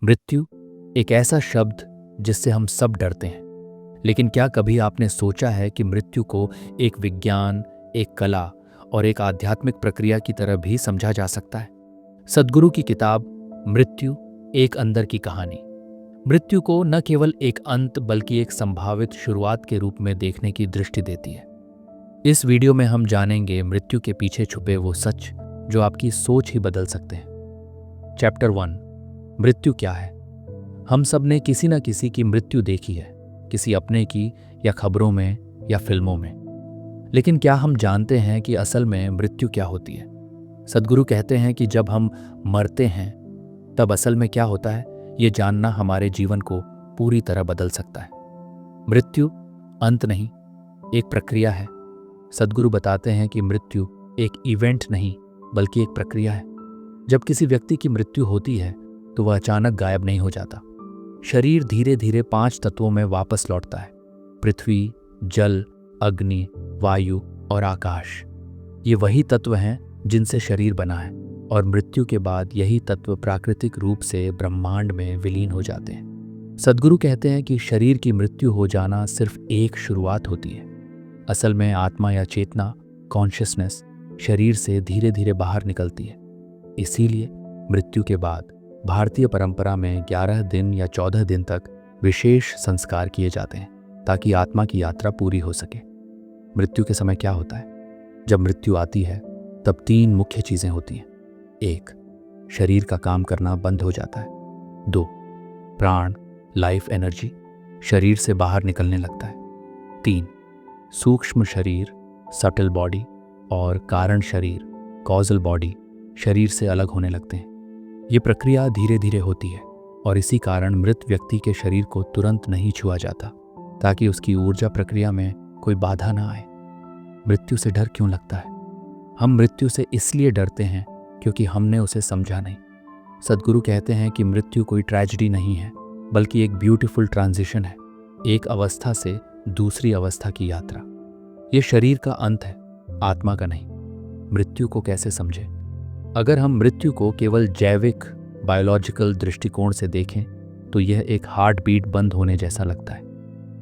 मृत्यु एक ऐसा शब्द जिससे हम सब डरते हैं, लेकिन क्या कभी आपने सोचा है कि मृत्यु को एक विज्ञान, एक कला और एक आध्यात्मिक प्रक्रिया की तरह भी समझा जा सकता है? सद्गुरु की किताब मृत्यु एक अंदर की कहानी मृत्यु को न केवल एक अंत बल्कि एक संभावित शुरुआत के रूप में देखने की दृष्टि देती है। इस वीडियो में हम जानेंगे मृत्यु के पीछे छुपे वो सच जो आपकी सोच ही बदल सकते हैं। चैप्टर 1, मृत्यु क्या है? हम सब ने किसी न किसी की मृत्यु देखी है, किसी अपने की या खबरों में या फिल्मों में। लेकिन क्या हम जानते हैं कि असल में मृत्यु क्या होती है? सद्गुरु कहते हैं कि जब हम मरते हैं तब असल में क्या होता है, ये जानना हमारे जीवन को पूरी तरह बदल सकता है। मृत्यु अंत नहीं, एक प्रक्रिया है। सद्गुरु बताते हैं कि मृत्यु एक इवेंट नहीं बल्कि एक प्रक्रिया है। जब किसी व्यक्ति की मृत्यु होती है तो वह अचानक गायब नहीं हो जाता। शरीर धीरे धीरे 5 तत्वों में वापस लौटता है: पृथ्वी, जल, अग्नि, वायु और आकाश। ये वही तत्व हैं जिनसे शरीर बना है, और मृत्यु के बाद यही तत्व प्राकृतिक रूप से ब्रह्मांड में विलीन हो जाते हैं। सद्गुरु कहते हैं कि शरीर की मृत्यु हो जाना सिर्फ एक शुरुआत होती है। असल में आत्मा या चेतना, कॉन्शियसनेस, शरीर से धीरे धीरे बाहर निकलती है। इसीलिए मृत्यु के बाद भारतीय परंपरा में 11 दिन या 14 दिन तक विशेष संस्कार किए जाते हैं ताकि आत्मा की यात्रा पूरी हो सके। मृत्यु के समय क्या होता है? जब मृत्यु आती है तब 3 मुख्य चीजें होती हैं। 1, शरीर का काम करना बंद हो जाता है। 2, प्राण, लाइफ एनर्जी शरीर से बाहर निकलने लगता है। 3, सूक्ष्म शरीर, सटल बॉडी, और कारण शरीर, कॉजल बॉडी शरीर से अलग होने लगते हैं। ये प्रक्रिया धीरे धीरे होती है और इसी कारण मृत व्यक्ति के शरीर को तुरंत नहीं छुआ जाता ताकि उसकी ऊर्जा प्रक्रिया में कोई बाधा ना आए। मृत्यु से डर क्यों लगता है? हम मृत्यु से इसलिए डरते हैं क्योंकि हमने उसे समझा नहीं। सद्गुरु कहते हैं कि मृत्यु कोई ट्रेजेडी नहीं है बल्कि एक ब्यूटीफुल ट्रांजिशन है, एक अवस्था से दूसरी अवस्था की यात्रा। ये शरीर का अंत है, आत्मा का नहीं। मृत्यु को कैसे समझें? अगर हम मृत्यु को केवल जैविक, बायोलॉजिकल दृष्टिकोण से देखें तो यह एक हार्ट बीट बंद होने जैसा लगता है,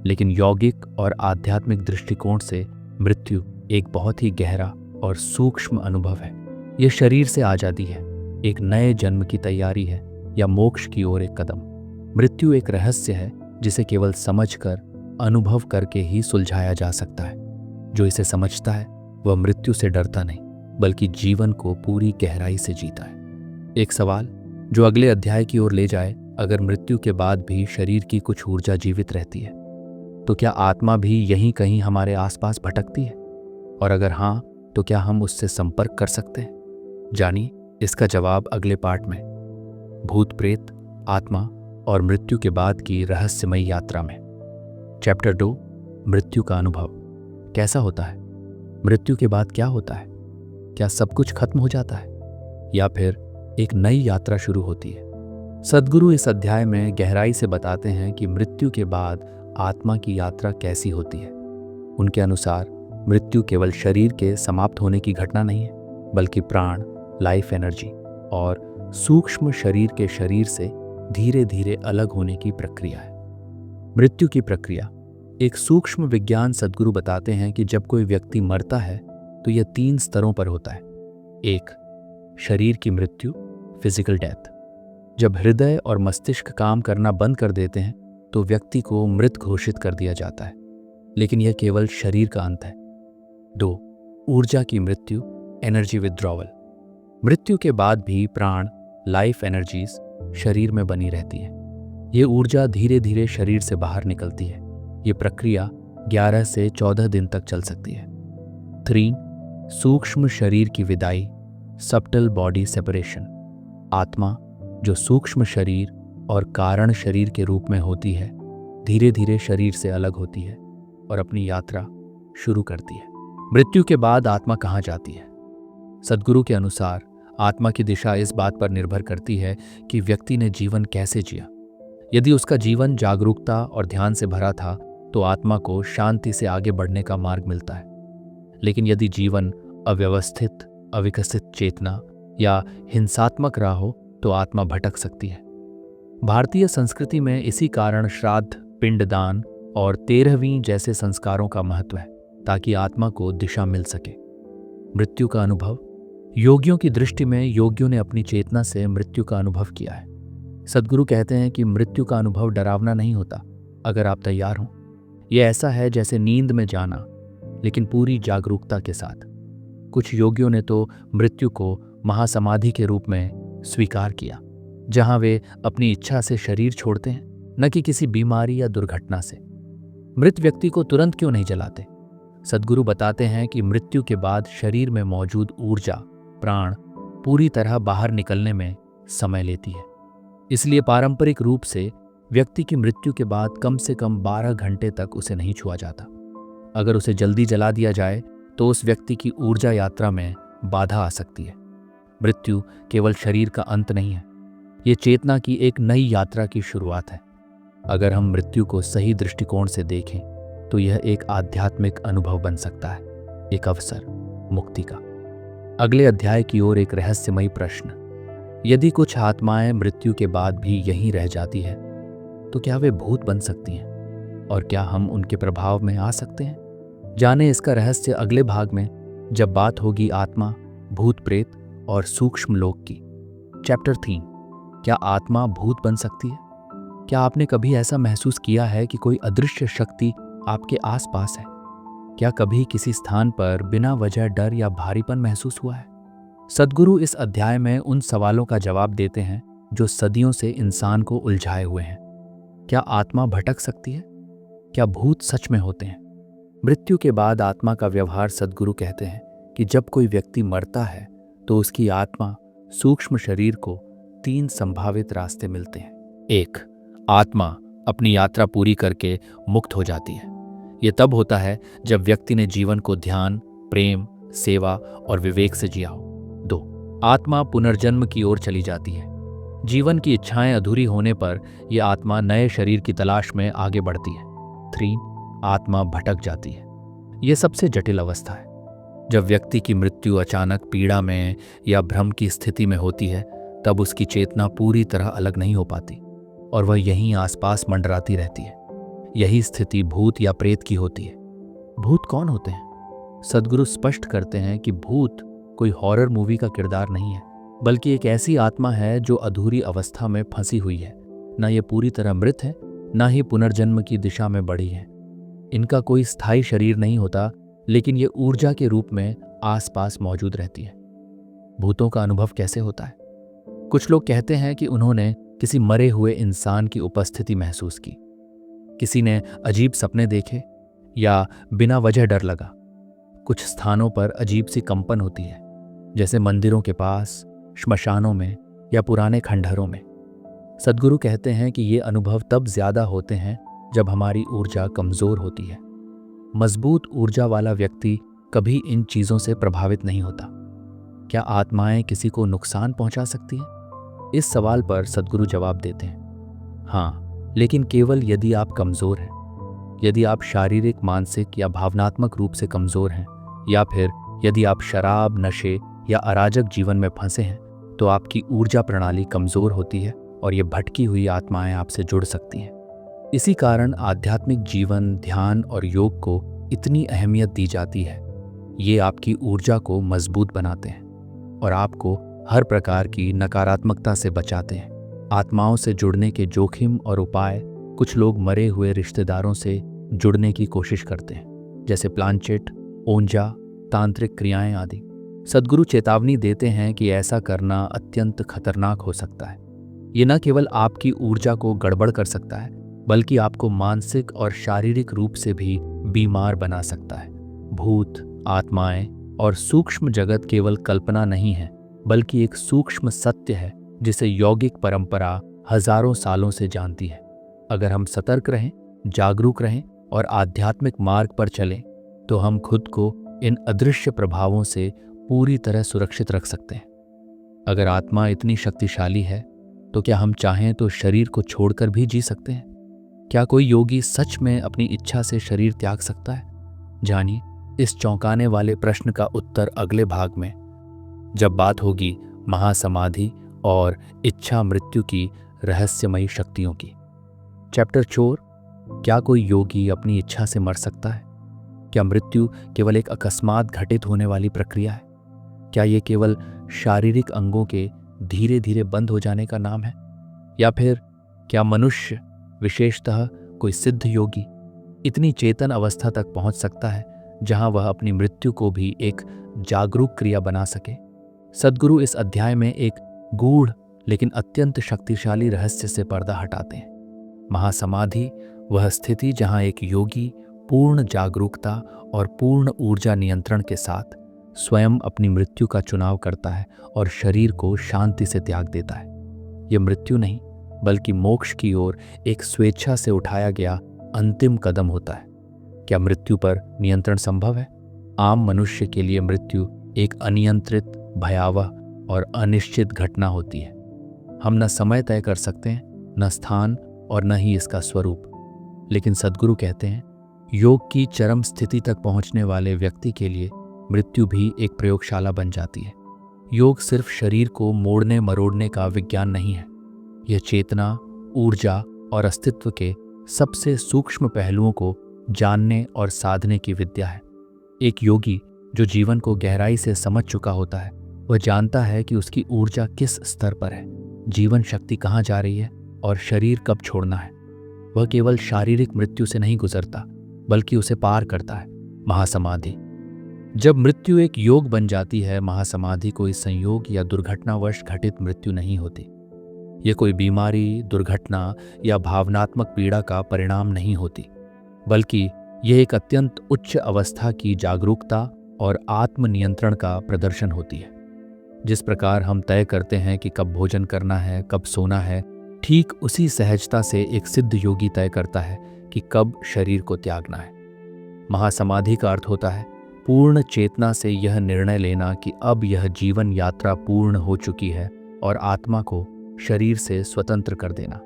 लेकिन यौगिक और आध्यात्मिक दृष्टिकोण से मृत्यु एक बहुत ही गहरा और सूक्ष्म अनुभव है। यह शरीर से आज़ादी है, एक नए जन्म की तैयारी है, या मोक्ष की ओर एक कदम। मृत्यु एक रहस्य है जिसे केवल समझकर, अनुभव करके ही सुलझाया जा सकता है। जो इसे समझता है वह मृत्यु से डरता नहीं बल्कि जीवन को पूरी गहराई से जीता है। एक सवाल जो अगले अध्याय की ओर ले जाए: अगर मृत्यु के बाद भी शरीर की कुछ ऊर्जा जीवित रहती है तो क्या आत्मा भी यहीं कहीं हमारे आसपास भटकती है? और अगर हाँ, तो क्या हम उससे संपर्क कर सकते हैं? जानिए इसका जवाब अगले पार्ट में, भूत प्रेत, आत्मा और मृत्यु के बाद की रहस्यमयी यात्रा में। चैप्टर 2, मृत्यु का अनुभव कैसा होता है? मृत्यु के बाद क्या होता है? क्या सब कुछ खत्म हो जाता है या फिर एक नई यात्रा शुरू होती है? सद्गुरु इस अध्याय में गहराई से बताते हैं कि मृत्यु के बाद आत्मा की यात्रा कैसी होती है। उनके अनुसार मृत्यु केवल शरीर के समाप्त होने की घटना नहीं है बल्कि प्राण, लाइफ एनर्जी और सूक्ष्म शरीर के शरीर से धीरे धीरे अलग होने की प्रक्रिया है। मृत्यु की प्रक्रिया एक सूक्ष्म विज्ञान। सद्गुरु बताते हैं कि जब कोई व्यक्ति मरता है तो यह 3 स्तरों पर होता है। 1, शरीर की मृत्यु, फिजिकल डेथ। जब हृदय और मस्तिष्क काम करना बंद कर देते हैं तो व्यक्ति को मृत घोषित कर दिया जाता है, लेकिन यह केवल शरीर का अंत है। 2, ऊर्जा की मृत्यु, एनर्जी विथड्रॉवल। मृत्यु के बाद भी प्राण, लाइफ एनर्जीज शरीर में बनी रहती है। ये ऊर्जा धीरे धीरे शरीर से बाहर निकलती है। ये प्रक्रिया 11 से 14 दिन तक चल सकती है। 3, सूक्ष्म शरीर की विदाई, सबटल बॉडी सेपरेशन। आत्मा जो सूक्ष्म शरीर और कारण शरीर के रूप में होती है, धीरे धीरे शरीर से अलग होती है और अपनी यात्रा शुरू करती है। मृत्यु के बाद आत्मा कहाँ जाती है? सद्गुरु के अनुसार आत्मा की दिशा इस बात पर निर्भर करती है कि व्यक्ति ने जीवन कैसे जिया। यदि उसका जीवन जागरूकता और ध्यान से भरा था तो आत्मा को शांति से आगे बढ़ने का मार्ग मिलता है, लेकिन यदि जीवन अव्यवस्थित, अविकसित चेतना या हिंसात्मक रहा हो तो आत्मा भटक सकती है। भारतीय संस्कृति में इसी कारण श्राद्ध, पिंडदान और 13वीं जैसे संस्कारों का महत्व है, ताकि आत्मा को दिशा मिल सके। मृत्यु का अनुभव। योगियों की दृष्टि में योगियों ने अपनी चेतना से मृत्यु का अनुभव किया है। सद्गुरु कहते हैं कि मृत्यु का अनुभव डरावना नहीं होता अगर आप तैयार हों। यह ऐसा है जैसे नींद में जाना, लेकिन पूरी जागरूकता के साथ। कुछ योगियों ने तो मृत्यु को महासमाधि के रूप में स्वीकार किया, जहां वे अपनी इच्छा से शरीर छोड़ते हैं, न कि किसी बीमारी या दुर्घटना से। मृत व्यक्ति को तुरंत क्यों नहीं जलाते? सद्गुरु बताते हैं कि मृत्यु के बाद शरीर में मौजूद ऊर्जा, प्राण पूरी तरह बाहर निकलने में समय लेती है। इसलिए पारंपरिक रूप से व्यक्ति की मृत्यु के बाद कम से कम 12 घंटे तक उसे नहीं छुआ जाता। अगर उसे जल्दी जला दिया जाए तो उस व्यक्ति की ऊर्जा यात्रा में बाधा आ सकती है। मृत्यु केवल शरीर का अंत नहीं है, ये चेतना की एक नई यात्रा की शुरुआत है। अगर हम मृत्यु को सही दृष्टिकोण से देखें तो यह एक आध्यात्मिक अनुभव बन सकता है, एक अवसर, मुक्ति का। अगले अध्याय की ओर एक रहस्यमयी प्रश्न। यदि कुछ आत्माएं मृत्यु के बाद भी यहीं रह जाती है तो क्या वे भूत बन सकती हैं? और क्या हम उनके प्रभाव में आ सकते हैं? जाने इसका रहस्य अगले भाग में, जब बात होगी आत्मा, भूत प्रेत और सूक्ष्म लोक की। चैप्टर 3। क्या आत्मा भूत बन सकती है? क्या आपने कभी ऐसा महसूस किया है कि कोई अदृश्य शक्ति आपके आसपास है? क्या कभी किसी स्थान पर बिना वजह डर या भारीपन महसूस हुआ है? सद्गुरु इस अध्याय में उन सवालों का जवाब देते हैं जो सदियों से इंसान को उलझाए हुए हैं। क्या आत्मा भटक सकती है? क्या भूत सच में होते हैं? मृत्यु के बाद आत्मा का व्यवहार। सद्गुरु कहते हैं कि जब कोई व्यक्ति मरता है तो उसकी आत्मा सूक्ष्म शरीर को 3 संभावित रास्ते मिलते हैं। 1. आत्मा अपनी यात्रा पूरी करके मुक्त हो जाती है। यह तब होता है जब व्यक्ति ने जीवन को ध्यान, प्रेम, सेवा और विवेक से जिया हो। 2. आत्मा पुनर्जन्म की ओर चली जाती है। जीवन की इच्छाएं अधूरी होने पर यह आत्मा नए शरीर की तलाश में आगे बढ़ती है। 3. आत्मा भटक जाती है। यह सबसे जटिल अवस्था है। जब व्यक्ति की मृत्यु अचानक पीड़ा में या भ्रम की स्थिति में होती है, तब उसकी चेतना पूरी तरह अलग नहीं हो पाती और वह यहीं आसपास मंडराती रहती है। यही स्थिति भूत या प्रेत की होती है। भूत कौन होते हैं? सद्गुरु स्पष्ट करते हैं कि भूत कोई हॉरर मूवी का किरदार नहीं है, बल्कि एक ऐसी आत्मा है जो अधूरी अवस्था में फंसी हुई है। न ये पूरी तरह मृत है, न ही पुनर्जन्म की दिशा में बढ़ी है। इनका कोई स्थायी शरीर नहीं होता, लेकिन ये ऊर्जा के रूप में आसपास मौजूद रहती है। भूतों का अनुभव कैसे होता है? कुछ लोग कहते हैं कि उन्होंने किसी मरे हुए इंसान की उपस्थिति महसूस की, किसी ने अजीब सपने देखे या बिना वजह डर लगा। कुछ स्थानों पर अजीब सी कंपन होती है, जैसे मंदिरों के पास, श्मशानों में या पुराने खंडहरों में। सद्गुरु कहते हैं कि ये अनुभव तब ज्यादा होते हैं जब हमारी ऊर्जा कमजोर होती है। मजबूत ऊर्जा वाला व्यक्ति कभी इन चीजों से प्रभावित नहीं होता। क्या आत्माएं किसी को नुकसान पहुंचा सकती हैं? इस सवाल पर सद्गुरु जवाब देते हैं, हाँ, लेकिन केवल यदि आप कमजोर हैं। यदि आप शारीरिक, मानसिक या भावनात्मक रूप से कमजोर हैं, या फिर यदि आप शराब, नशे या अराजक जीवन में फंसे हैं, तो आपकी ऊर्जा प्रणाली कमजोर होती है और ये भटकी हुई आत्माएं आपसे जुड़ सकती हैं। इसी कारण आध्यात्मिक जीवन, ध्यान और योग को इतनी अहमियत दी जाती है। ये आपकी ऊर्जा को मजबूत बनाते हैं और आपको हर प्रकार की नकारात्मकता से बचाते हैं। आत्माओं से जुड़ने के जोखिम और उपाय। कुछ लोग मरे हुए रिश्तेदारों से जुड़ने की कोशिश करते हैं, जैसे प्लांचेट, ओंजा, तांत्रिक क्रियाएं आदि। सद्गुरु चेतावनी देते हैं कि ऐसा करना अत्यंत खतरनाक हो सकता है। ये न केवल आपकी ऊर्जा को गड़बड़ कर सकता है, बल्कि आपको मानसिक और शारीरिक रूप से भी बीमार बना सकता है। भूत, आत्माएं और सूक्ष्म जगत केवल कल्पना नहीं है, बल्कि एक सूक्ष्म सत्य है जिसे यौगिक परंपरा हजारों सालों से जानती है। अगर हम सतर्क रहें, जागरूक रहें और आध्यात्मिक मार्ग पर चलें, तो हम खुद को इन अदृश्य प्रभावों से पूरी तरह सुरक्षित रख सकते हैं। अगर आत्मा इतनी शक्तिशाली है, तो क्या हम चाहें तो शरीर को छोड़कर भी जी सकते हैं? क्या कोई योगी सच में अपनी इच्छा से शरीर त्याग सकता है? जानिए इस चौंकाने वाले प्रश्न का उत्तर अगले भाग में, जब बात होगी महासमाधि और इच्छा मृत्यु की रहस्यमयी शक्तियों की। चैप्टर 4, क्या कोई योगी अपनी इच्छा से मर सकता है? क्या मृत्यु केवल एक अकस्मात घटित होने वाली प्रक्रिया है? क्या ये केवल शारीरिक अंगों के धीरे धीरे बंद हो जाने का नाम है? या फिर क्या मनुष्य, विशेषतः कोई सिद्ध योगी, इतनी चेतन अवस्था तक पहुंच सकता है जहां वह अपनी मृत्यु को भी एक जागरूक क्रिया बना सके? सद्गुरु इस अध्याय में एक गूढ़ लेकिन अत्यंत शक्तिशाली रहस्य से पर्दा हटाते हैं। महासमाधि वह स्थिति जहां एक योगी पूर्ण जागरूकता और पूर्ण ऊर्जा नियंत्रण के साथ स्वयं अपनी मृत्यु का चुनाव करता है और शरीर को शांति से त्याग देता है। यह मृत्यु नहीं, बल्कि मोक्ष की ओर एक स्वेच्छा से उठाया गया अंतिम कदम होता है। क्या मृत्यु पर नियंत्रण संभव है? आम मनुष्य के लिए मृत्यु एक अनियंत्रित, भयावह और अनिश्चित घटना होती है। हम न समय तय कर सकते हैं, न स्थान, और न ही इसका स्वरूप। लेकिन सद्गुरु कहते हैं, योग की चरम स्थिति तक पहुंचने वाले व्यक्ति के लिए मृत्यु भी एक प्रयोगशाला बन जाती है। योग सिर्फ शरीर को मोड़ने मरोड़ने का विज्ञान नहीं है। यह चेतना, ऊर्जा और अस्तित्व के सबसे सूक्ष्म पहलुओं को जानने और साधने की विद्या है। एक योगी जो जीवन को गहराई से समझ चुका होता है, वह जानता है कि उसकी ऊर्जा किस स्तर पर है, जीवन शक्ति कहाँ जा रही है और शरीर कब छोड़ना है। वह केवल शारीरिक मृत्यु से नहीं गुजरता, बल्कि उसे पार करता है। महासमाधि। जब मृत्यु एक योग बन जाती है, महासमाधि कोई संयोग या दुर्घटनावश घटित मृत्यु नहीं होती। यह कोई बीमारी, दुर्घटना या भावनात्मक पीड़ा का परिणाम नहीं होती, बल्कि यह एक अत्यंत उच्च अवस्था की जागरूकता और आत्मनियंत्रण का प्रदर्शन होती है। जिस प्रकार हम तय करते हैं कि कब भोजन करना है, कब सोना है, ठीक उसी सहजता से एक सिद्ध योगी तय करता है कि कब शरीर को त्यागना है। महासमाधि का अर्थ होता है पूर्ण चेतना से यह निर्णय लेना कि अब यह जीवन यात्रा पूर्ण हो चुकी है और आत्मा को शरीर से स्वतंत्र कर देना।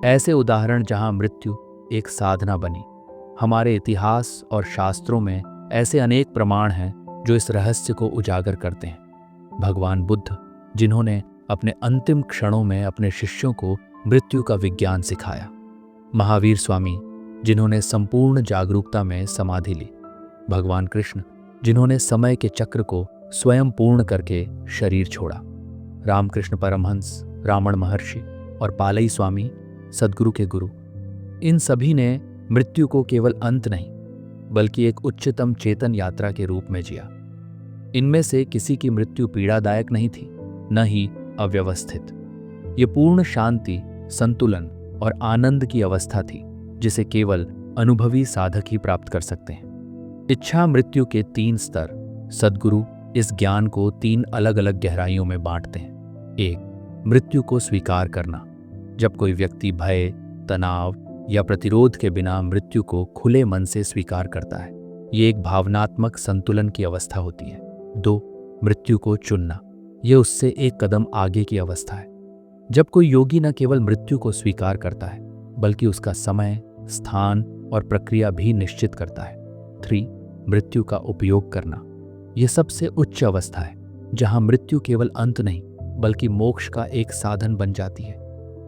ऐसे उदाहरण जहां मृत्यु एक साधना बनी। हमारे इतिहास और शास्त्रों में ऐसे अनेक प्रमाण हैं जो इस रहस्य को उजागर करते हैं। भगवान बुद्ध, जिन्होंने अपने अंतिम क्षणों में अपने शिष्यों को मृत्यु का विज्ञान सिखाया। महावीर स्वामी, जिन्होंने संपूर्ण जागरूकता में समाधि ली। भगवान कृष्ण, जिन्होंने समय के चक्र को स्वयं पूर्ण करके शरीर छोड़ा। रामकृष्ण परमहंस, रामण महर्षि और पालई स्वामी, सद्गुरु के गुरु। इन सभी ने मृत्यु को केवल अंत नहीं, बल्कि एक उच्चतम चेतन यात्रा के रूप में जिया। इनमें से किसी की मृत्यु पीड़ादायक नहीं थी, न ही अव्यवस्थित। ये पूर्ण शांति, संतुलन और आनंद की अवस्था थी, जिसे केवल अनुभवी साधक ही प्राप्त कर सकते हैं। इच्छा मृत्यु के 3 स्तर। सद्गुरु इस ज्ञान को 3 अलग अलग गहराइयों में बांटते हैं। 1. मृत्यु को स्वीकार करना। जब कोई व्यक्ति भय, तनाव या प्रतिरोध के बिना मृत्यु को खुले मन से स्वीकार करता है, ये एक भावनात्मक संतुलन की अवस्था होती है। 2. मृत्यु को चुनना। यह उससे एक कदम आगे की अवस्था है। जब कोई योगी न केवल मृत्यु को स्वीकार करता है, बल्कि उसका समय, स्थान और प्रक्रिया भी निश्चित करता है। 3. मृत्यु का उपयोग करना। यह सबसे उच्च अवस्था है, जहां मृत्यु केवल अंत नहीं, बल्कि मोक्ष का एक साधन बन जाती है।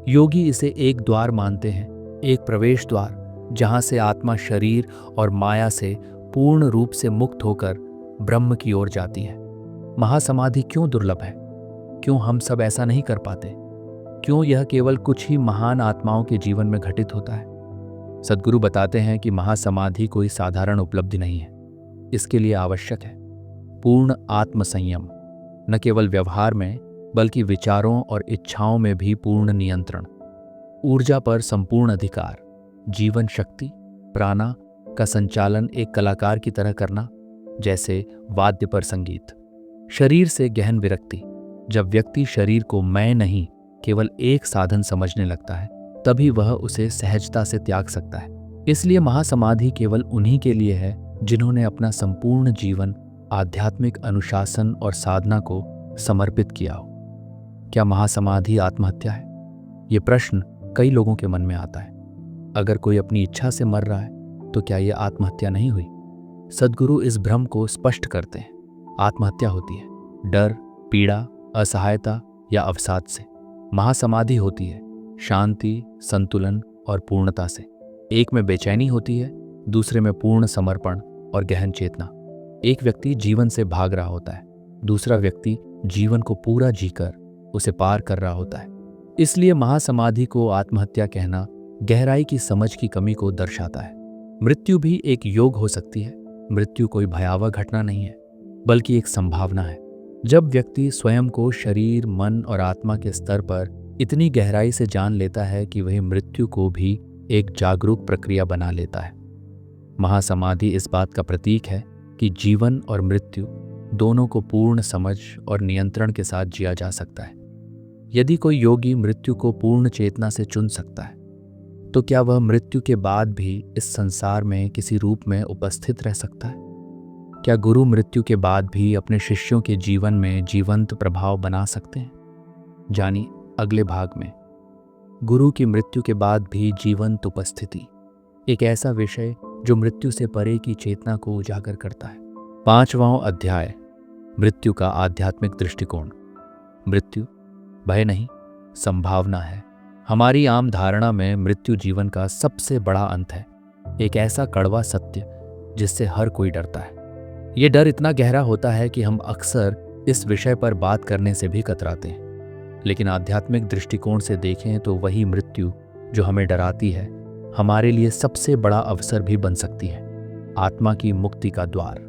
योगी इसे एक द्वार मानते हैं, एक प्रवेश द्वार, जहां से आत्मा शरीर और माया से पूर्ण रूप से मुक्त होकर ब्रह्म की ओर जाती है। महासमाधि क्यों दुर्लभ है? क्यों हम सब ऐसा नहीं कर पाते? क्यों यह केवल कुछ ही महान आत्माओं के जीवन में घटित होता है? सद्गुरु बताते हैं कि महासमाधि कोई साधारण उपलब्धि नहीं है। इसके लिए आवश्यक है पूर्ण आत्मसंयम, न केवल व्यवहार में, बल्कि विचारों और इच्छाओं में भी पूर्ण नियंत्रण, ऊर्जा पर संपूर्ण अधिकार, जीवन शक्ति, प्राणा का संचालन एक कलाकार की तरह करना, जैसे वाद्य पर संगीत। शरीर से गहन विरक्ति। जब व्यक्ति शरीर को मैं नहीं, केवल एक साधन समझने लगता है, तभी वह उसे सहजता से त्याग सकता है। इसलिए महासमाधि केवल उन्हीं के लिए है जिन्होंने अपना संपूर्ण जीवन आध्यात्मिक अनुशासन और साधना को समर्पित किया हो। क्या महासमाधि आत्महत्या है? ये प्रश्न कई लोगों के मन में आता है। अगर कोई अपनी इच्छा से मर रहा है, तो क्या यह आत्महत्या नहीं हुई? सद्गुरु इस भ्रम को स्पष्ट करते हैं। आत्महत्या होती है डर, पीड़ा, असहायता या अवसाद से। महासमाधि होती है शांति, संतुलन और पूर्णता से। एक में बेचैनी होती है, दूसरे में पूर्ण समर्पण और गहन चेतना। एक व्यक्ति जीवन से भाग रहा होता है, दूसरा व्यक्ति जीवन को पूरा जीकर उसे पार कर रहा होता है। इसलिए महासमाधि को आत्महत्या कहना गहराई की समझ की कमी को दर्शाता है। मृत्यु भी एक योग हो सकती है। मृत्यु कोई भयावह घटना नहीं है, बल्कि एक संभावना है। जब व्यक्ति स्वयं को शरीर, मन और आत्मा के स्तर पर इतनी गहराई से जान लेता है कि वह मृत्यु को भी एक जागरूक प्रक्रिया बना लेता है। महासमाधि इस बात का प्रतीक है कि जीवन और मृत्यु दोनों को पूर्ण समझ और नियंत्रण के साथ जिया जा सकता है। यदि कोई योगी मृत्यु को पूर्ण चेतना से चुन सकता है, तो क्या वह मृत्यु के बाद भी इस संसार में किसी रूप में उपस्थित रह सकता है? क्या गुरु मृत्यु के बाद भी अपने शिष्यों के जीवन में जीवंत प्रभाव बना सकते हैं? जानिए अगले भाग में गुरु की मृत्यु के बाद भी जीवंत उपस्थिति, एक ऐसा विषय जो मृत्यु से परे की चेतना को उजागर करता है। 5वां अध्याय, मृत्यु का आध्यात्मिक दृष्टिकोण। मृत्यु भय नहीं, संभावना है। हमारी आम धारणा में मृत्यु जीवन का सबसे बड़ा अंत है, एक ऐसा कड़वा सत्य जिससे हर कोई डरता है। ये डर इतना गहरा होता है कि हम अक्सर इस विषय पर बात करने से भी कतराते हैं। लेकिन आध्यात्मिक दृष्टिकोण से देखें तो वही मृत्यु जो हमें डराती है, हमारे लिए सबसे बड़ा अवसर भी बन सकती है, आत्मा की मुक्ति का द्वार।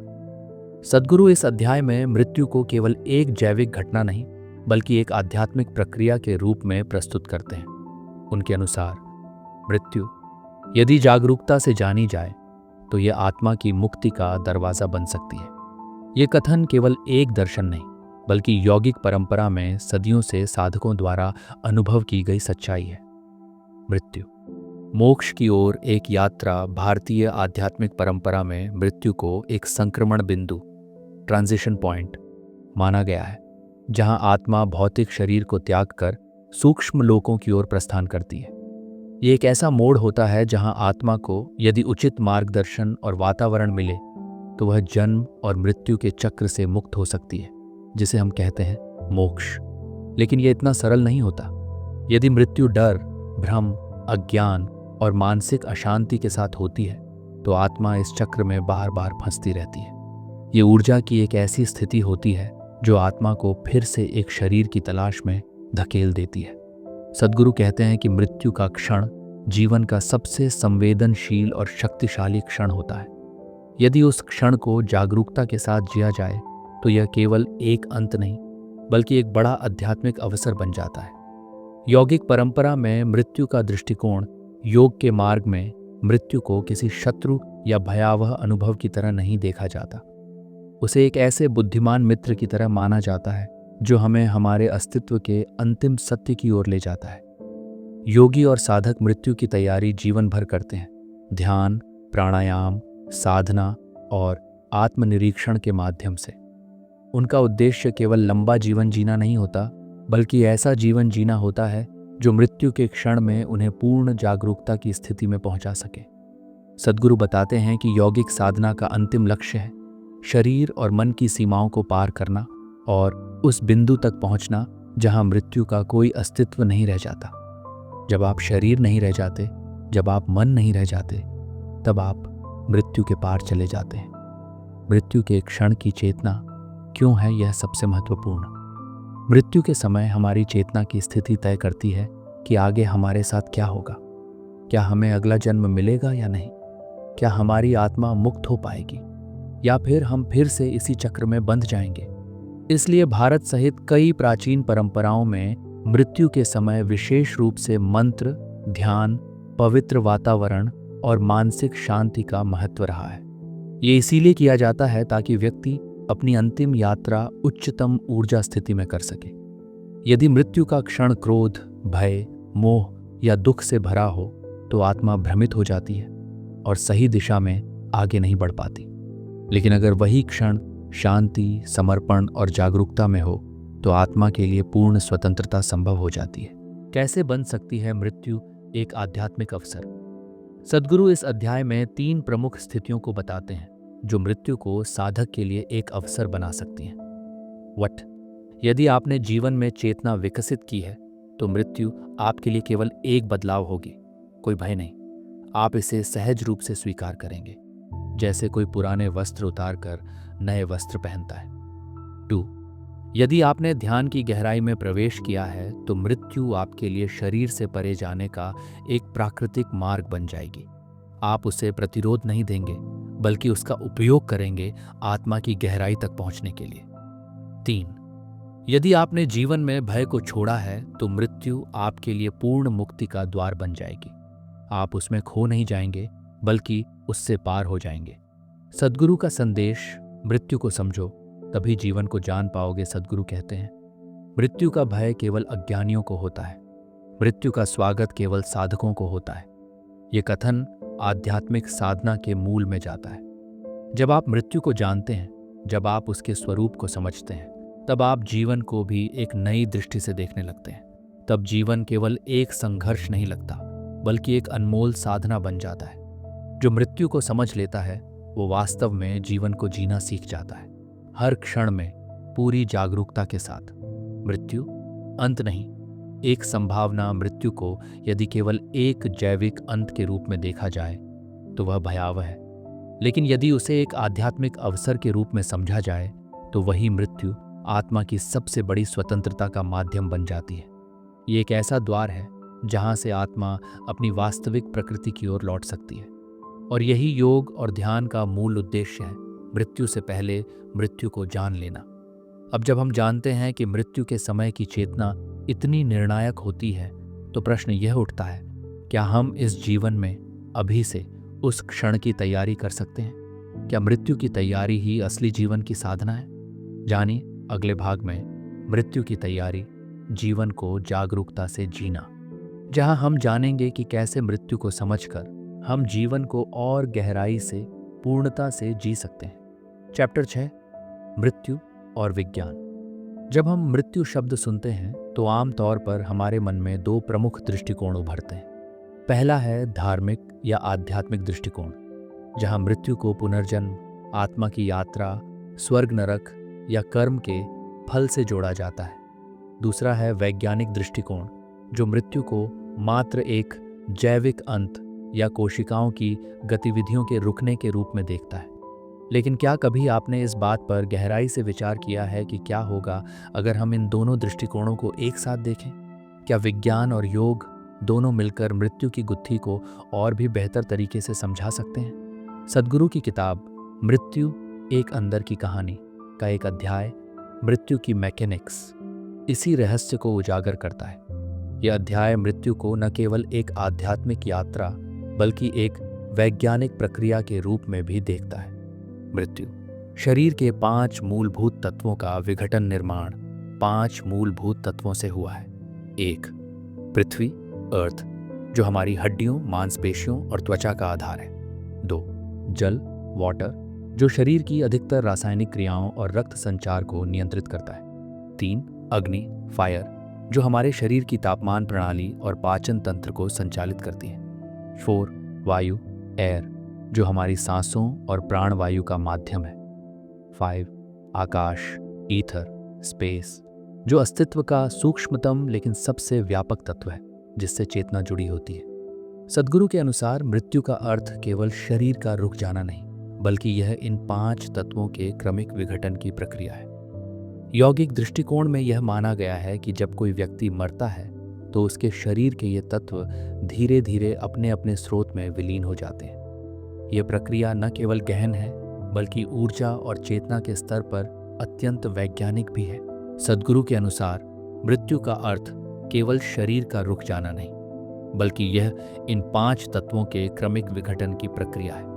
सद्गुरु इस अध्याय में मृत्यु को केवल एक जैविक घटना नहीं, बल्कि एक आध्यात्मिक प्रक्रिया के रूप में प्रस्तुत करते हैं। उनके अनुसार मृत्यु यदि जागरूकता से जानी जाए तो यह आत्मा की मुक्ति का दरवाजा बन सकती है। ये कथन केवल एक दर्शन नहीं, बल्कि यौगिक परंपरा में सदियों से साधकों द्वारा अनुभव की गई सच्चाई है। मृत्यु मोक्ष की ओर एक यात्रा। भारतीय आध्यात्मिक परंपरा में मृत्यु को एक संक्रमण बिंदु, ट्रांजिशन पॉइंट माना गया है, जहां आत्मा भौतिक शरीर को त्याग कर सूक्ष्म लोकों की ओर प्रस्थान करती है। ये एक ऐसा मोड़ होता है जहां आत्मा को यदि उचित मार्गदर्शन और वातावरण मिले तो वह जन्म और मृत्यु के चक्र से मुक्त हो सकती है, जिसे हम कहते हैं मोक्ष। लेकिन यह इतना सरल नहीं होता। यदि मृत्यु डर, भ्रम, अज्ञान और मानसिक अशांति के साथ होती है तो आत्मा इस चक्र में बार बार फंसती रहती है। ये ऊर्जा की एक ऐसी स्थिति होती है जो आत्मा को फिर से एक शरीर की तलाश में धकेल देती है। सद्गुरु कहते हैं कि मृत्यु का क्षण जीवन का सबसे संवेदनशील और शक्तिशाली क्षण होता है। यदि उस क्षण को जागरूकता के साथ जिया जाए तो यह केवल एक अंत नहीं, बल्कि एक बड़ा आध्यात्मिक अवसर बन जाता है। यौगिक परंपरा में मृत्यु का दृष्टिकोण योग के मार्ग में मृत्यु को किसी शत्रु या भयावह अनुभव की तरह नहीं देखा जाता। उसे एक ऐसे बुद्धिमान मित्र की तरह माना जाता है जो हमें हमारे अस्तित्व के अंतिम सत्य की ओर ले जाता है। योगी और साधक मृत्यु की तैयारी जीवन भर करते हैं, ध्यान, प्राणायाम, साधना और आत्मनिरीक्षण के माध्यम से। उनका उद्देश्य केवल लंबा जीवन जीना नहीं होता, बल्कि ऐसा जीवन जीना होता है जो मृत्यु के क्षण में उन्हें पूर्ण जागरूकता की स्थिति में पहुंचा सके। सद्गुरु बताते हैं कि यौगिक साधना का अंतिम लक्ष्य है शरीर और मन की सीमाओं को पार करना और उस बिंदु तक पहुंचना जहां मृत्यु का कोई अस्तित्व नहीं रह जाता। जब आप शरीर नहीं रह जाते, जब आप मन नहीं रह जाते, तब आप मृत्यु के पार चले जाते हैं। मृत्यु के क्षण की चेतना क्यों है यह सबसे महत्वपूर्ण। मृत्यु के समय हमारी चेतना की स्थिति तय करती है कि आगे हमारे साथ क्या होगा। क्या हमें अगला जन्म मिलेगा या नहीं? क्या हमारी आत्मा मुक्त हो पाएगी या फिर हम फिर से इसी चक्र में बंध जाएंगे? इसलिए भारत सहित कई प्राचीन परंपराओं में मृत्यु के समय विशेष रूप से मंत्र, ध्यान, पवित्र वातावरण और मानसिक शांति का महत्व रहा है। ये इसीलिए किया जाता है ताकि व्यक्ति अपनी अंतिम यात्रा उच्चतम ऊर्जा स्थिति में कर सके। यदि मृत्यु का क्षण क्रोध, भय, मोह या दुख से भरा हो तो आत्मा भ्रमित हो जाती है और सही दिशा में आगे नहीं बढ़ पाती। लेकिन अगर वही क्षण शांति, समर्पण और जागरूकता में हो तो आत्मा के लिए पूर्ण स्वतंत्रता संभव हो जाती है। कैसे बन सकती है मृत्यु एक आध्यात्मिक अवसर? सद्गुरु इस अध्याय में 3 प्रमुख स्थितियों को बताते हैं जो मृत्यु को साधक के लिए एक अवसर बना सकती हैं। वट, यदि आपने जीवन में चेतना विकसित की है तो मृत्यु आपके लिए केवल एक बदलाव होगी, कोई भय नहीं। आप इसे सहज रूप से स्वीकार करेंगे, जैसे कोई पुराने वस्त्र उतार कर नए वस्त्र पहनता है। 2. यदि आपने ध्यान की गहराई में प्रवेश किया है तो मृत्यु आपके लिए शरीर से परे जाने का एक प्राकृतिक मार्ग बन जाएगी। आप उसे प्रतिरोध नहीं देंगे, बल्कि उसका उपयोग करेंगे आत्मा की गहराई तक पहुंचने के लिए। 3. यदि आपने जीवन में भय को छोड़ा है तो मृत्यु आपके लिए पूर्ण मुक्ति का द्वार बन जाएगी। आप उसमें खो नहीं जाएंगे, बल्कि उससे पार हो जाएंगे। सद्गुरु का संदेश, मृत्यु को समझो तभी जीवन को जान पाओगे। सद्गुरु कहते हैं, मृत्यु का भय केवल अज्ञानियों को होता है, मृत्यु का स्वागत केवल साधकों को होता है। ये कथन आध्यात्मिक साधना के मूल में जाता है। जब आप मृत्यु को जानते हैं, जब आप उसके स्वरूप को समझते हैं, तब आप जीवन को भी एक नई दृष्टि से देखने लगते हैं। तब जीवन केवल एक संघर्ष नहीं लगता, बल्कि एक अनमोल साधना बन जाता है। जो मृत्यु को समझ लेता है वो वास्तव में जीवन को जीना सीख जाता है, हर क्षण में पूरी जागरूकता के साथ। मृत्यु अंत नहीं, एक संभावना। मृत्यु को यदि केवल एक जैविक अंत के रूप में देखा जाए तो वह भयावह है, लेकिन यदि उसे एक आध्यात्मिक अवसर के रूप में समझा जाए तो वही मृत्यु आत्मा की सबसे बड़ी स्वतंत्रता का माध्यम बन जाती है। ये एक ऐसा द्वार है जहां से आत्मा अपनी वास्तविक प्रकृति की ओर लौट सकती है, और यही योग और ध्यान का मूल उद्देश्य है, मृत्यु से पहले मृत्यु को जान लेना। अब जब हम जानते हैं कि मृत्यु के समय की चेतना इतनी निर्णायक होती है, तो प्रश्न यह उठता है, क्या हम इस जीवन में अभी से उस क्षण की तैयारी कर सकते हैं? क्या मृत्यु की तैयारी ही असली जीवन की साधना है? जानिए अगले भाग में मृत्यु की तैयारी, जीवन को जागरूकता से जीना, जहां हम जानेंगे कि कैसे मृत्यु को समझकर हम जीवन को और गहराई से, पूर्णता से जी सकते हैं। चैप्टर 6, मृत्यु और विज्ञान। जब हम मृत्यु शब्द सुनते हैं तो आमतौर पर हमारे मन में दो प्रमुख दृष्टिकोण उभरते हैं। पहला है धार्मिक या आध्यात्मिक दृष्टिकोण, जहां मृत्यु को पुनर्जन्म, आत्मा की यात्रा, स्वर्ग नरक या कर्म के फल से जोड़ा जाता है। दूसरा है वैज्ञानिक दृष्टिकोण, जो मृत्यु को मात्र एक जैविक अंत या कोशिकाओं की गतिविधियों के रुकने के रूप में देखता है। लेकिन क्या कभी आपने इस बात पर गहराई से विचार किया है कि क्या होगा अगर हम इन दोनों दृष्टिकोणों को एक साथ देखें? क्या विज्ञान और योग दोनों मिलकर मृत्यु की गुत्थी को और भी बेहतर तरीके से समझा सकते हैं? सद्गुरु की किताब मृत्यु एक अंदर की कहानी का एक अध्याय, मृत्यु की मैकेनिक्स, इसी रहस्य को उजागर करता है। यह अध्याय मृत्यु को न केवल एक आध्यात्मिक यात्रा बल्कि एक वैज्ञानिक प्रक्रिया के रूप में भी देखता है। मृत्यु शरीर के 5 मूलभूत तत्वों का विघटन निर्माण 5 मूलभूत तत्वों से हुआ है। 1. पृथ्वी, अर्थ, जो हमारी हड्डियों, मांसपेशियों और त्वचा का आधार है। 2. जल, वाटर, जो शरीर की अधिकतर रासायनिक क्रियाओं और रक्त संचार को नियंत्रित करता है। 3. अग्नि, फायर, जो हमारे शरीर की तापमान प्रणाली और पाचन तंत्र को संचालित करती है। 4. वायु, एयर, जो हमारी सांसों और प्राणवायु का माध्यम है। 5. आकाश, ईथर, स्पेस, जो अस्तित्व का सूक्ष्मतम लेकिन सबसे व्यापक तत्व है, जिससे चेतना जुड़ी होती है। सद्गुरु के अनुसार मृत्यु का अर्थ केवल शरीर का रुक जाना नहीं, बल्कि यह इन 5 तत्वों के क्रमिक विघटन की प्रक्रिया है। यौगिक दृष्टिकोण में यह माना गया है कि जब कोई व्यक्ति मरता है तो उसके शरीर के ये तत्व धीरे धीरे अपने अपने स्रोत में विलीन हो जाते हैं। यह प्रक्रिया न केवल गहन है, बल्कि ऊर्जा और चेतना के स्तर पर अत्यंत वैज्ञानिक भी है। सद्गुरु के अनुसार मृत्यु का अर्थ केवल शरीर का रुक जाना नहीं, बल्कि यह इन 5 तत्वों के क्रमिक विघटन की प्रक्रिया है।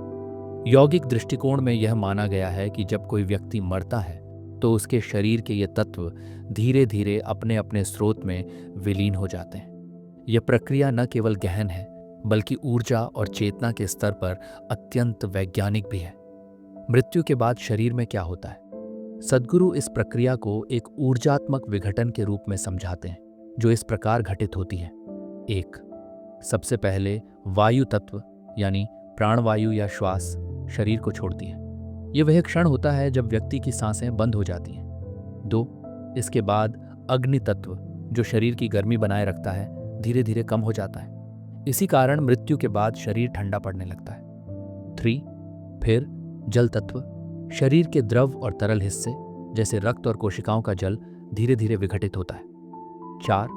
यौगिक दृष्टिकोण में यह माना गया है कि जब कोई व्यक्ति मरता है तो उसके शरीर के ये तत्व धीरे धीरे अपने अपने स्रोत में विलीन हो जाते हैं। यह प्रक्रिया न केवल गहन है, बल्कि ऊर्जा और चेतना के स्तर पर अत्यंत वैज्ञानिक भी है। मृत्यु के बाद शरीर में क्या होता है? सद्गुरु इस प्रक्रिया को एक ऊर्जात्मक विघटन के रूप में समझाते हैं, जो इस प्रकार घटित होती है। 1. सबसे पहले वायु तत्व यानी प्राणवायु या श्वास शरीर को छोड़ती है। यह वह क्षण होता है जब व्यक्ति की सांसें बंद हो जाती हैं। 2. इसके बाद अग्नि तत्व जो शरीर की गर्मी बनाए रखता है, धीरे धीरे कम हो जाता है। इसी कारण मृत्यु के बाद शरीर ठंडा पड़ने लगता है। 3. फिर जल तत्व। शरीर के द्रव और तरल हिस्से जैसे रक्त और कोशिकाओं का जल धीरे धीरे विघटित होता है। 4.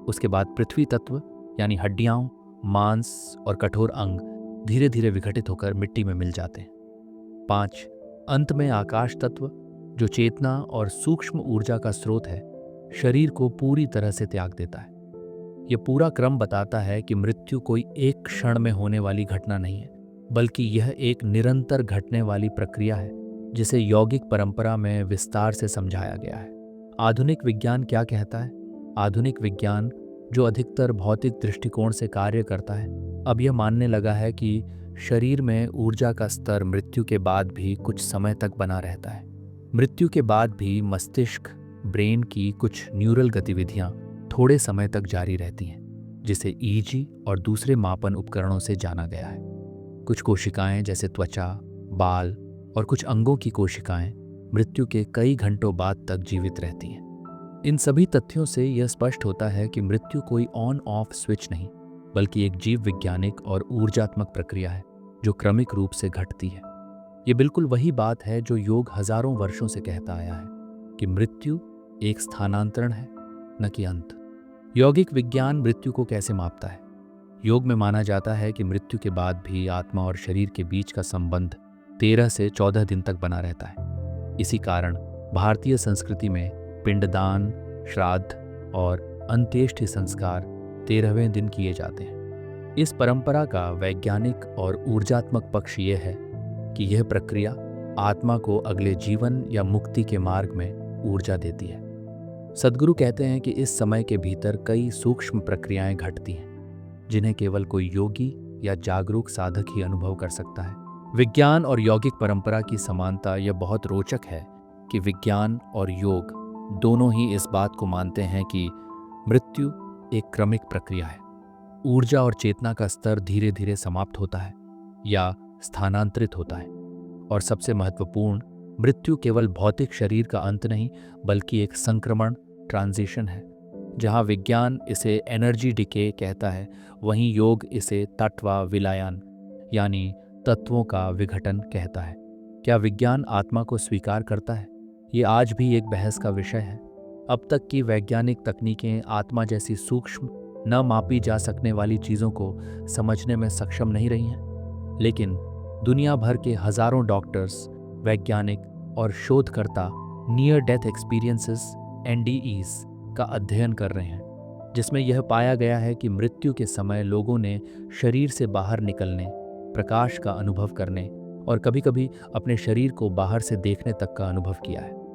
उसके बाद पृथ्वी तत्व यानी हड्डियां, मांस और कठोर अंग धीरे धीरे विघटित होकर मिट्टी में मिल जाते हैं। 5. अंत में आकाश तत्व, जो चेतना और सूक्ष्म ऊर्जा का स्रोत है, शरीर को पूरी तरह से त्याग देता है। यह पूरा क्रम बताता है कि मृत्यु कोई एक क्षण में होने वाली घटना नहीं है, बल्कि यह एक निरंतर घटने वाली प्रक्रिया है जिसे यौगिक परंपरा में विस्तार से समझाया गया है। आधुनिक विज्ञान क्या कहता है? आधुनिक विज्ञान, जो अधिकतर भौतिक दृष्टिकोण से कार्य करता है, अब यह मानने लगा है कि शरीर में ऊर्जा का स्तर मृत्यु के बाद भी कुछ समय तक बना रहता है। मृत्यु के बाद भी मस्तिष्क, ब्रेन की कुछ न्यूरल गतिविधियां थोड़े समय तक जारी रहती हैं, जिसे ईईजी और दूसरे मापन उपकरणों से जाना गया है। कुछ कोशिकाएं जैसे त्वचा, बाल और कुछ अंगों की कोशिकाएं मृत्यु के कई घंटों बाद तक जीवित रहती हैं। इन सभी तथ्यों से यह स्पष्ट होता है कि मृत्यु कोई ऑन ऑफ स्विच नहीं, बल्कि एक जीव वैज्ञानिक और ऊर्जात्मक प्रक्रिया है जो क्रमिक रूप से घटती है। ये बिल्कुल वही बात है जो योग हजारों वर्षों से कहता आया है कि मृत्यु एक स्थानांतरण है, न कि अंत। यौगिक विज्ञान मृत्यु को कैसे मापता है? योग में माना जाता है कि मृत्यु के बाद भी आत्मा और शरीर के बीच का संबंध 13 से 14 दिन तक बना रहता है। इसी कारण भारतीय संस्कृति में पिंडदान, श्राद्ध और अंत्येष्टि संस्कार 13वें दिन किए जाते हैं। इस परंपरा का वैज्ञानिक और ऊर्जात्मक पक्ष यह है कि यह प्रक्रिया आत्मा को अगले जीवन या मुक्ति के मार्ग में ऊर्जा देती है। सद्गुरु कहते हैं कि इस समय के भीतर कई सूक्ष्म प्रक्रियाएं घटती हैं, जिन्हें केवल कोई योगी या जागरूक साधक ही अनुभव कर सकता है। विज्ञान और यौगिक परंपरा की समानता यह बहुत रोचक है कि विज्ञान और योग दोनों ही इस बात को मानते हैं कि मृत्यु एक क्रमिक प्रक्रिया है। ऊर्जा और चेतना का स्तर धीरे धीरे समाप्त होता है या स्थानांतरित होता है, और सबसे महत्वपूर्ण, मृत्यु केवल भौतिक शरीर का अंत नहीं, बल्कि एक संक्रमण, ट्रांजिशन है। जहाँ विज्ञान इसे एनर्जी डिके कहता है, वहीं योग इसे तत्वा विलायन यानी तत्वों का विघटन कहता है। क्या विज्ञान आत्मा को स्वीकार करता है? ये आज भी एक बहस का विषय है। अब तक की वैज्ञानिक तकनीकें आत्मा जैसी सूक्ष्म, न मापी जा सकने वाली चीज़ों को समझने में सक्षम नहीं रही हैं। लेकिन दुनिया भर के हजारों डॉक्टर्स, वैज्ञानिक और शोधकर्ता नियर डेथ एक्सपीरियंसेस (NDEs) का अध्ययन कर रहे हैं, जिसमें यह पाया गया है कि मृत्यु के समय लोगों ने शरीर से बाहर निकलने, प्रकाश का अनुभव करने और कभी-कभी अपने शरीर को बाहर से देखने तक का अनुभव किया है।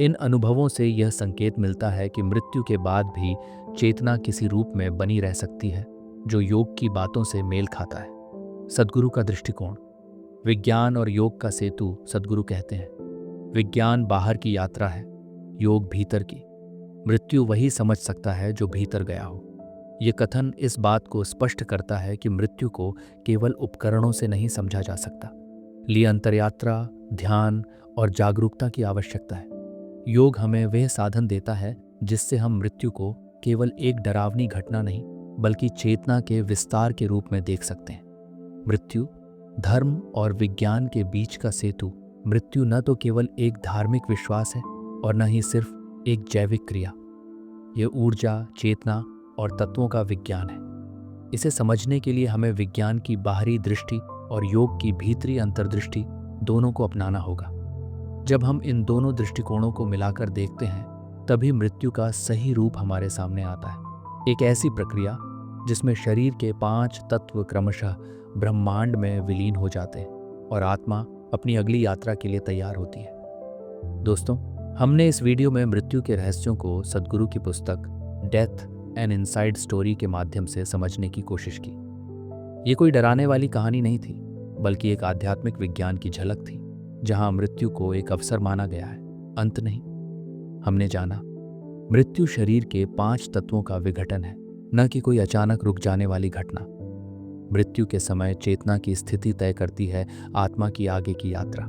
इन अनुभवों से यह संकेत मिलता है कि मृत्यु के बाद भी चेतना किसी रूप में बनी रह सकती है, जो योग की बातों से मेल खाता है। सद्गुरु का दृष्टिकोण। विज्ञान और योग का सेतु, सद्गुरु कहते हैं। विज्ञान बाहर की यात्रा है, योग भीतर की। मृत्यु वही समझ सकता है जो भीतर गया हो। ये कथन इस बात को स्पष्ट करता है कि मृत्यु को केवल उपकरणों से नहीं समझा जा सकता, लिए अंतर्यात्रा, ध्यान और जागरूकता की आवश्यकता है। योग हमें वह साधन देता है जिससे हम मृत्यु को केवल एक डरावनी घटना नहीं, बल्कि चेतना के विस्तार के रूप में देख सकते हैं। मृत्यु, धर्म और विज्ञान के बीच का सेतु। मृत्यु न तो केवल एक धार्मिक विश्वास है और न ही सिर्फ एक जैविक क्रिया। यह ऊर्जा, चेतना और तत्वों का विज्ञान है। इसे समझने के लिए हमें विज्ञान की बाहरी दृष्टि और योग की भीतरी अंतर्दृष्टि दोनों को अपनाना होगा। जब हम इन दोनों दृष्टिकोणों को मिलाकर देखते हैं, तभी मृत्यु का सही रूप हमारे सामने आता है। एक ऐसी प्रक्रिया जिसमें शरीर के 5 तत्व क्रमशः ब्रह्मांड में विलीन हो जाते हैं और आत्मा अपनी अगली यात्रा के लिए तैयार होती है। दोस्तों, हमने इस वीडियो में मृत्यु के रहस्यों को सद्गुरु की पुस्तक डेथ एन इनसाइड स्टोरी के माध्यम से समझने की कोशिश की। ये कोई डराने वाली कहानी नहीं थी, बल्कि एक आध्यात्मिक विज्ञान की झलक थी, जहां मृत्यु को एक अवसर माना गया है, अंत नहीं। हमने जाना, मृत्यु शरीर के 5 तत्वों का विघटन है, न कि कोई अचानक रुक जाने वाली घटना। मृत्यु के समय चेतना की स्थिति तय करती है आत्मा की आगे की यात्रा।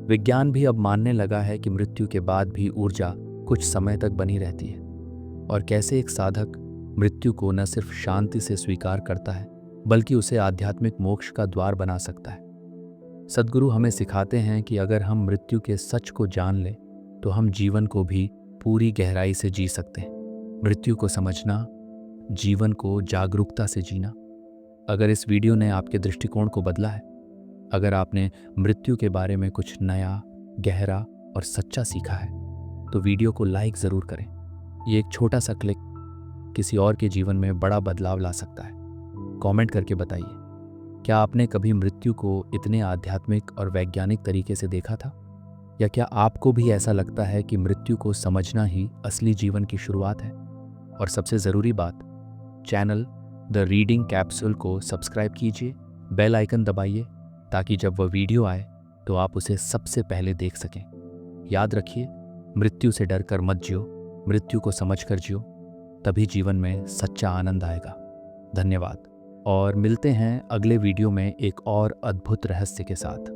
विज्ञान भी अब मानने लगा है कि मृत्यु के बाद भी ऊर्जा कुछ समय तक बनी रहती है। और कैसे एक साधक मृत्यु को न सिर्फ शांति से स्वीकार करता है बल्कि उसे आध्यात्मिक मोक्ष का द्वार बना सकता है। सद्गुरु हमें सिखाते हैं कि अगर हम मृत्यु के सच को जान लें तो हम जीवन को भी पूरी गहराई से जी सकते हैं। मृत्यु को समझना, जीवन को जागरूकता से जीना। अगर इस वीडियो ने आपके दृष्टिकोण को बदला है, अगर आपने मृत्यु के बारे में कुछ नया, गहरा और सच्चा सीखा है, तो वीडियो को लाइक ज़रूर करें। ये एक छोटा सा क्लिक किसी और के जीवन में बड़ा बदलाव ला सकता है। कमेंट करके बताइए, क्या आपने कभी मृत्यु को इतने आध्यात्मिक और वैज्ञानिक तरीके से देखा था? या क्या आपको भी ऐसा लगता है कि मृत्यु को समझना ही असली जीवन की शुरुआत है? और सबसे ज़रूरी बात, चैनल द रीडिंग कैप्सूल को सब्सक्राइब कीजिए, बेल आइकन दबाइए ताकि जब वह वीडियो आए तो आप उसे सबसे पहले देख सकें। याद रखिए, मृत्यु से डरकर मत जियो, मृत्यु को समझकर जियो, तभी जीवन में सच्चा आनंद आएगा। धन्यवाद और मिलते हैं अगले वीडियो में एक और अद्भुत रहस्य के साथ।